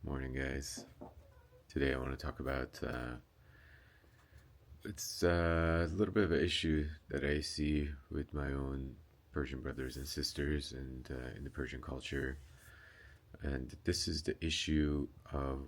Morning, guys. Today I want to talk about it's a little bit of an issue that I see with my own Persian brothers and sisters and in the Persian culture, and this is the issue of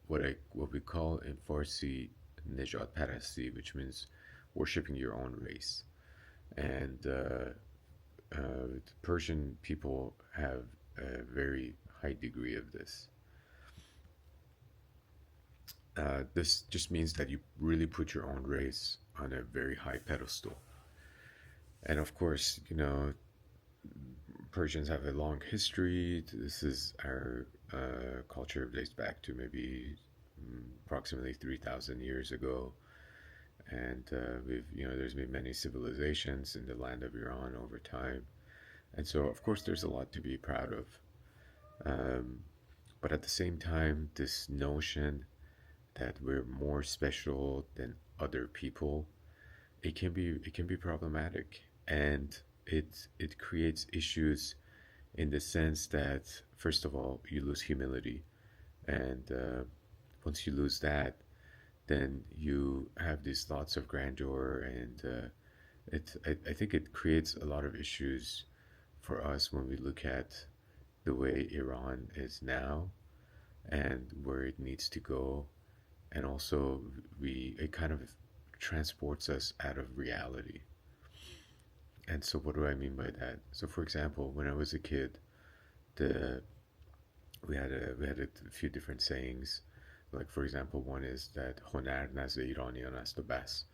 what we call in Farsi Nejat Parasti, which means worshiping your own race. And the Persian people have a very high degree of this. This just means that you really put your own race on a very high pedestal. And of course, Persians have a long history. This is our culture dates back to maybe approximately 3,000 years ago. And there's been many civilizations in the land of Iran over time. And so, of course, there's a lot to be proud of. Um, but at the same time, this notion that we're more special than other people, it can be problematic, and it creates issues in the sense that first of all you lose humility, and once you lose that, then you have these thoughts of grandeur, and I think it creates a lot of issues for us when we look at the way Iran is now and where it needs to go, and also we it kind of transports us out of reality. And so what do I mean by that? So for example, when I was a kid, the we had a few different sayings. Like for example, one is that honar nazd Iranian است bas,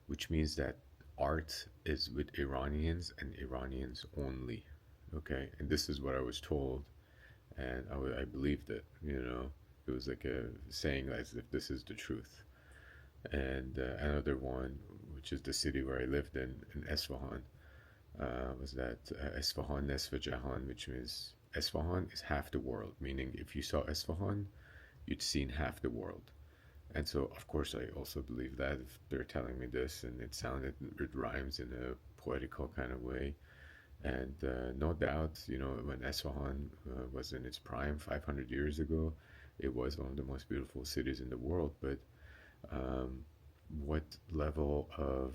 which means that art is with Iranians and Iranians only. Okay, and this is what I was told, and I believed it. It was like a saying as if this is the truth. And another one, which is the city where I lived in Esfahan, was that Esfahan Nesfa Jahan, which means Esfahan is half the world, meaning if you saw Esfahan, you'd seen half the world. And so, of course, I also believe that if they're telling me this, and it rhymes in a poetical kind of way. And no doubt, when Esfahan was in its prime 500 years ago, it was one of the most beautiful cities in the world. But um, what level of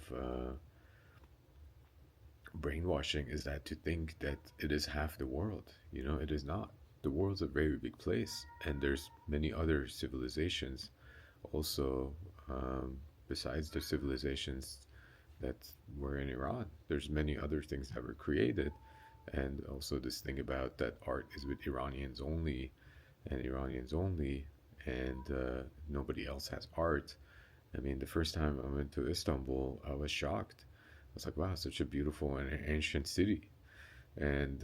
brainwashing is that to think that it is half the world? It is not. The world's a very big place, and there's many other civilizations also, besides the civilizations that were in Iran. There's many other things that were created, and also this thing about that art is with Iranians only, and Iranians only, and nobody else has art. I mean, the first time I went to Istanbul, I was shocked. I was like, wow, such a beautiful and ancient city. And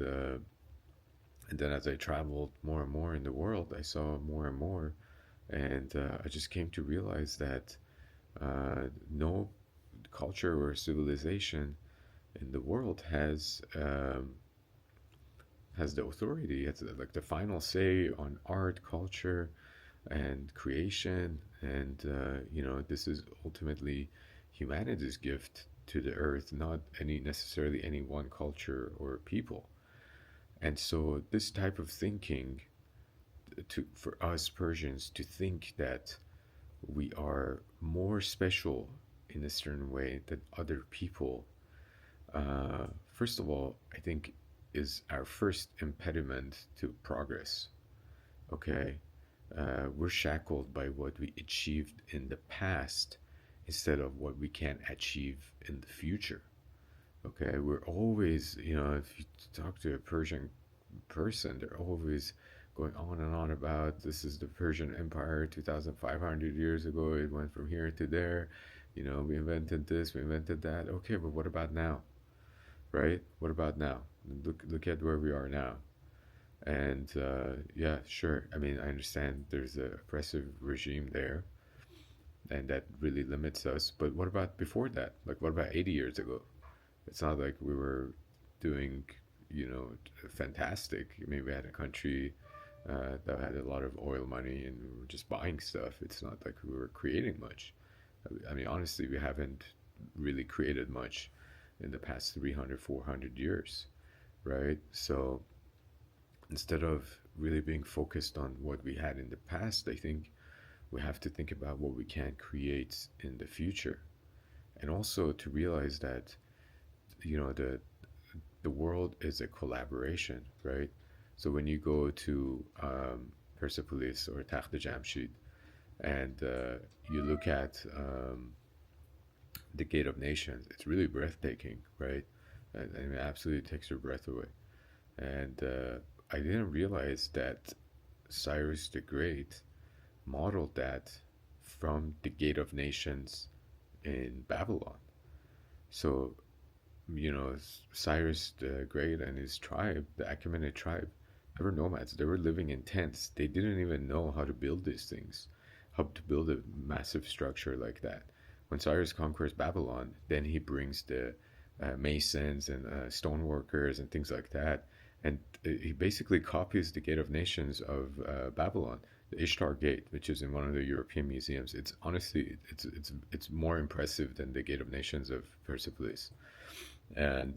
and then as I traveled more and more in the world, I saw more and more, and I just came to realize that no culture or civilization in the world has the authority. It's like the final say on art, culture, and creation. And this is ultimately humanity's gift to the earth, not any necessarily any one culture or people. And so this type of thinking, for us Persians to think that we are more special in a certain way than other people, first of all, I think is our first impediment to progress. Okay, we're shackled by what we achieved in the past instead of what we can achieve in the future. Okay, we're always, if you talk to a Persian person, they're always going on and on about this is the Persian Empire 2,500 years ago. It went from here to there. We invented this, we invented that. Okay, but what about now? Right? What about now? Look at where we are now. And yeah, sure. I mean, I understand there's a oppressive regime there, and that really limits us. But what about before that? Like, what about 80 years ago? It's not like we were doing, fantastic. I mean, we had a country that had a lot of oil money, and we were just buying stuff. It's not like we were creating much. I mean, honestly, we haven't really created much in the past 300, 400 years, right? So instead of really being focused on what we had in the past, I think we have to think about what we can create in the future, and also to realize that the world is a collaboration, right? So when you go to Persepolis or Takht Jamshid and you look at the Gate of Nations, it's really breathtaking, right? And it absolutely takes your breath away. And I didn't realize that Cyrus the Great modeled that from the Gate of Nations in Babylon. So, Cyrus the Great and his tribe, the Achaemenid tribe, they were nomads. They were living in tents. They didn't even know how to build these things, how to build a massive structure like that. When Cyrus conquers Babylon, then he brings the masons and stoneworkers and things like that, and he basically copies the Gate of Nations of Babylon, the Ishtar Gate, which is in one of the European museums. It's honestly, it's more impressive than the Gate of Nations of Persepolis, and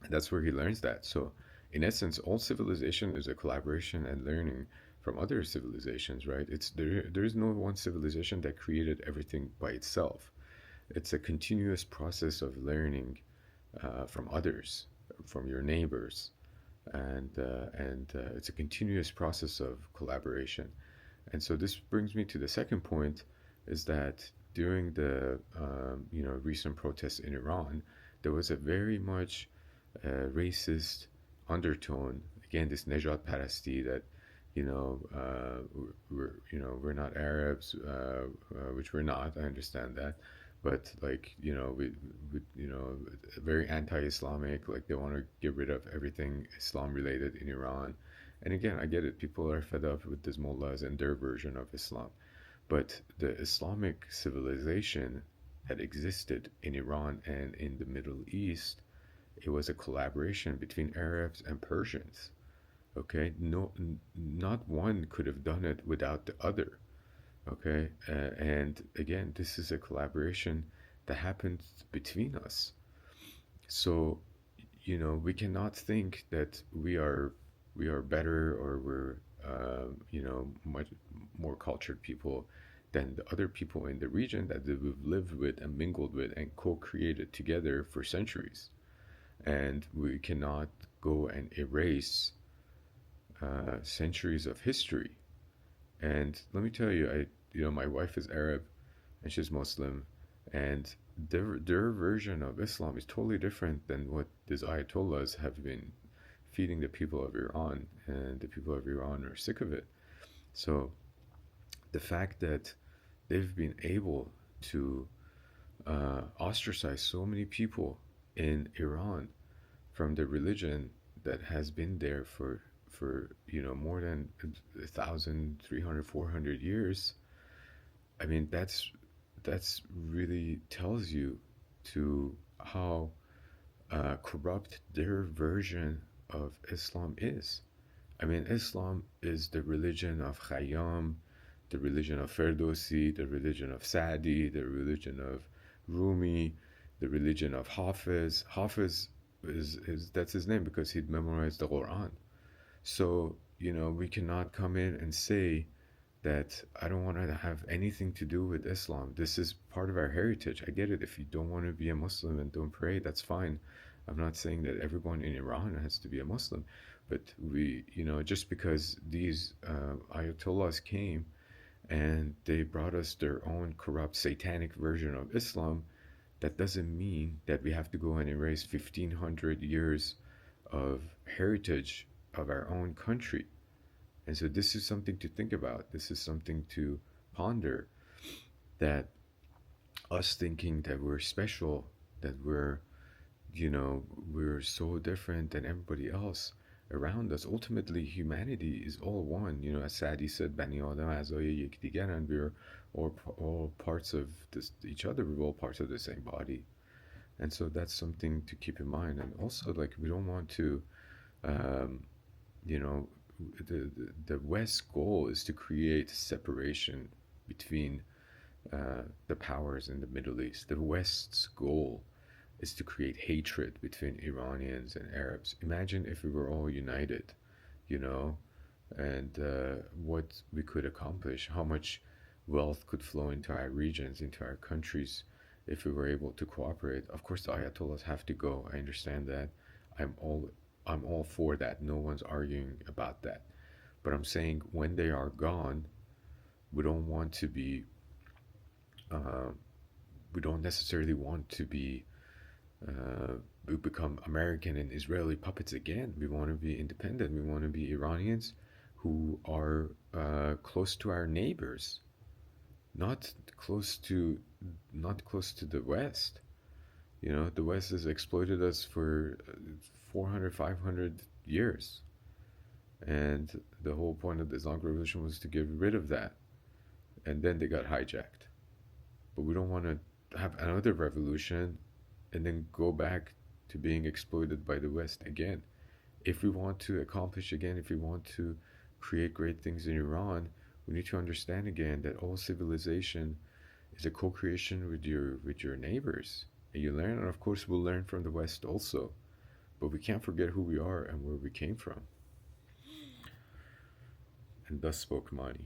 that's where he learns that. So, in essence, all civilization is a collaboration and learning from other civilizations, right? It's there. There is no one civilization that created everything by itself. It's a continuous process of learning from others, from your neighbors, and it's a continuous process of collaboration. And so this brings me to the second point, is that during the recent protests in Iran, there was a very much racist undertone. Again, this Nejat Parasti that we're not Arabs, which we're not. I understand that, but like we very anti-Islamic. Like they want to get rid of everything Islam related in Iran. And again, I get it. People are fed up with these mullahs and their version of Islam. But the Islamic civilization that existed in Iran and in the Middle East, it was a collaboration between Arabs and Persians. Okay, no, not one could have done it without the other. Okay, and again, this is a collaboration that happens between us. So, we cannot think that we are better, or we're much more cultured people than the other people in the region that we've lived with and mingled with and co-created together for centuries. And we cannot go and erase centuries of history. And let me tell you, my wife is Arab and she's Muslim, and their version of Islam is totally different than what these Ayatollahs have been feeding the people of Iran, and the people of Iran are sick of it. So the fact that they've been able to ostracize so many people in Iran from the religion that has been there for more than 1,300, 400 years. I mean, that's really tells you to how corrupt their version of Islam is. I mean, Islam is the religion of Khayyam, the religion of Ferdowsi, the religion of Sa'di, the religion of Rumi, the religion of Hafiz. Hafiz is that's his name because he'd memorized the Quran. So, we cannot come in and say that I don't want to have anything to do with Islam. This is part of our heritage. I get it. If you don't want to be a Muslim and don't pray, that's fine. I'm not saying that everyone in Iran has to be a Muslim, but just because these Ayatollahs came and they brought us their own corrupt satanic version of Islam, that doesn't mean that we have to go and erase 1,500 years of heritage of our own country. And so this is something to think about. This is something to ponder, that us thinking that we're special, that we're so different than everybody else around us. Ultimately, humanity is all one. As Sadi said, Bani Adam azay yekdigar, and we're all parts of each other. We're all parts of the same body. And so that's something to keep in mind. And also, like, we don't want to, you know, the West's goal is to create separation between the powers in the Middle East. The West's goal is to create hatred between Iranians and Arabs. Imagine if we were all united. you know, and what we could accomplish, how much wealth could flow into our regions, into our countries, if we were able to cooperate. Of course, the Ayatollahs have to go. I understand that. I'm all I'm all for that. No one's arguing about that. But I'm saying when they are gone, we don't want to be. Uh, we don't necessarily want to be. We become American and Israeli puppets again. We want to be independent. We want to be Iranians who are close to our neighbors, not close to not close to the West. You know, the West has exploited us for 400, 500 years. And the whole point of the Islamic Revolution was to get rid of that. And then they got hijacked. But we don't want to have another revolution and then go back to being exploited by the West again. If we want to accomplish again, if we want to create great things in Iran, we need to understand again that all civilization is a co-creation with your neighbors. And you learn, and of course we'll learn from the West also. But we can't forget who we are and where we came from. And thus spoke Mani.